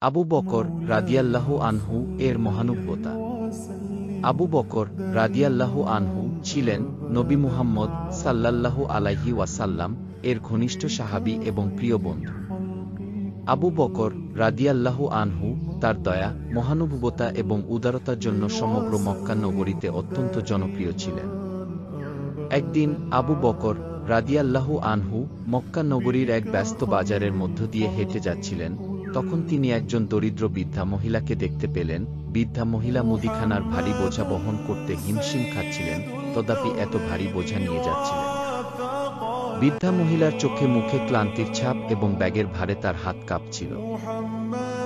আবু বকর রাদিয়াল্লাহু আনহু এর মহানুভবতা। আবু বকর রাদিয়াল্লাহু আনহু ছিলেন নবী মুহাম্মদ সাল্লাল্লাহু আলাইহি ওয়াসাল্লাম এর ঘনিষ্ঠ সাহাবী এবং প্রিয় বন্ধু। আবু বকর রাদিয়াল্লাহু আনহু তার দয়া, মহানুভবতা এবং উদারতার জন্য সমগ্র মক্কা নগরীতে অত্যন্ত জনপ্রিয় ছিলেন। একদিন আবু বকর রাদিয়াল্লাহু আনহু মক্কা নগরীর এক ব্যস্ত বাজারের মধ্য দিয়ে হেঁটে যাচ্ছিলেন। তখন তিনি একজন দরিদ্র বৃদ্ধা মহিলাকে দেখতে পেলেন। বৃদ্ধা মহিলা মুদিখানার ভারী বোঝা বহন করতে হিমশিম খাচ্ছিলেন, তথাপি এত ভারী বোঝা নিয়ে যাচ্ছিলেন। বৃদ্ধা মহিলার চোখে মুখে ক্লান্তির ছাপ এবং ব্যাগের ভারে তার হাত কাঁপছিল।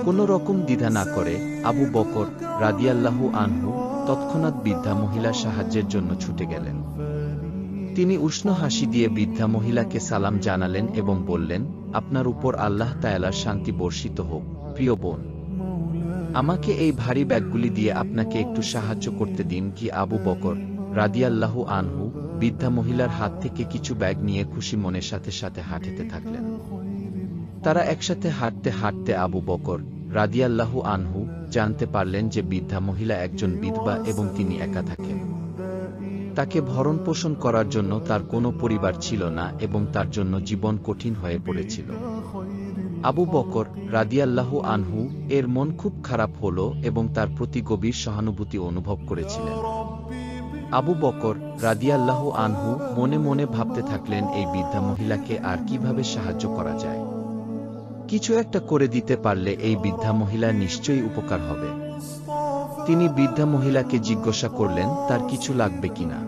কোনো রকম দ্বিধা না করে আবু বকর রাদিয়াল্লাহু আনহু তৎক্ষণাৎ বৃদ্ধা মহিলার সাহায্যের জন্য ছুটে গেলেন। তিনি উষ্ণ হাসি দিয়ে বৃদ্ধা মহিলাকে সালাম জানালেন এবং বললেন, আপনার উপর আল্লাহ তাআলার শান্তি বর্ষিত হোক, প্রিয় বোন। আমাকে এই ভারী ব্যাগগুলি দিয়ে আপনাকে একটু সাহায্য করতে দিন কি? আবু বকর রাদিয়াল্লাহু আনহু বৃদ্ধা মহিলার হাত থেকে কিছু ব্যাগ নিয়ে খুশি মনের সাথে সাথে হাঁটতে থাকলেন। তারা একসাথে হাঁটতে হাঁটতে আবু বকর রাদিয়াল্লাহু আনহু জানতে পারলেন যে বৃদ্ধা মহিলা একজন বিধবা এবং তিনি একা থাকেন। তাকে ভরণ পোষণ করার জন্য তার কোনো পরিবার ছিল না এবং তার জন্য জীবন কঠিন হয়ে পড়েছিল। আবু বকর রাদিয়াল্লাহু আনহু এর মন খুব খারাপ হলো এবং তার প্রতি গভীর সহানুভূতি অনুভব করেছিলেন। আবু বকর রাদিয়াল্লাহু আনহু মনে মনে ভাবতে থাকলেন, এই বৃদ্ধা মহিলাকে আর কিভাবে সাহায্য করা যায়। কিছু একটা করে দিতে পারলে এই বৃদ্ধা মহিলার নিশ্চয়ই উপকার হবে। তিনি বৃদ্ধা মহিলাকে জিজ্ঞাসা করলেন তার কিছু লাগবে কিনা।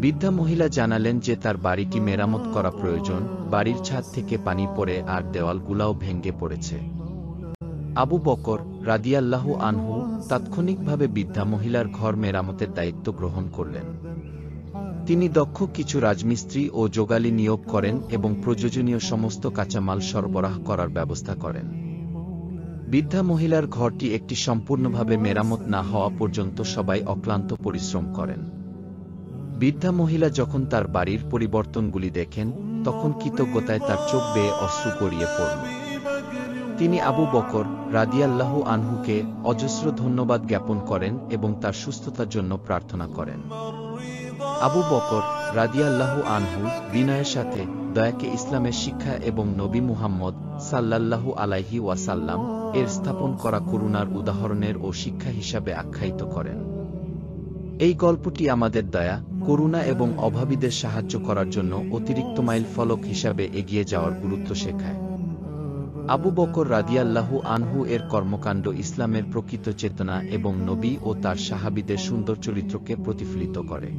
বৃদ্ধা মহিলা জানালেন যে তার বাড়িটি মেরামত করা প্রয়োজন, বাড়ির ছাদ থেকে পানি পড়ে আর দেওয়ালগুলাও ভেঙে পড়েছে। আবু বকর রাদিয়াল্লাহু আনহু তাৎক্ষণিকভাবে বৃদ্ধা মহিলার ঘর মেরামতের দায়িত্ব গ্রহণ করলেন। তিনি দক্ষ কিছু রাজমিস্ত্রি ও যোগালী নিয়োগ করেন এবং প্রয়োজনীয় সমস্ত কাঁচামাল সরবরাহ করার ব্যবস্থা করেন। বৃদ্ধা মহিলার ঘরটি একটি সম্পূর্ণভাবে মেরামত না হওয়া পর্যন্ত সবাই অক্লান্ত পরিশ্রম করেন। বৃদ্ধা মহিলা যখন তার বাড়ির পরিবর্তনগুলি দেখেন, তখন কৃতজ্ঞতায় তার চোখ বেয়ে অশ্রু গড়িয়ে পড়ল। তিনি আবু বকর রাদিয়াল্লাহু আনহুকে অজস্র ধন্যবাদ জ্ঞাপন করেন এবং তার সুস্থতার জন্য প্রার্থনা করেন। আবু বকর রাদিয়াল্লাহু আনহু বিনয়ের সাথে দয়াকে ইসলামের শিক্ষা এবং নবী মুহাম্মদ সাল্লাল্লাহু আলাইহি ওয়াসাল্লাম এর স্থাপন করা করুণার উদাহরণের ও শিক্ষা হিসাবে আখ্যায়িত করেন। এই গল্পটি আমাদের দয়া, করুণা এবং অভাবীদের সাহায্য করার জন্য অতিরিক্ত মাইল ফলক হিসাবে এগিয়ে যাওয়ার গুরুত্ব শেখায়। আবু বকর রাদিয়াল্লাহু আনহু এর কর্মকাণ্ড ইসলামের প্রকৃত চেতনা এবং নবী ও তার সাহাবীদের সুন্দর চরিত্রকে প্রতিফলিত করে।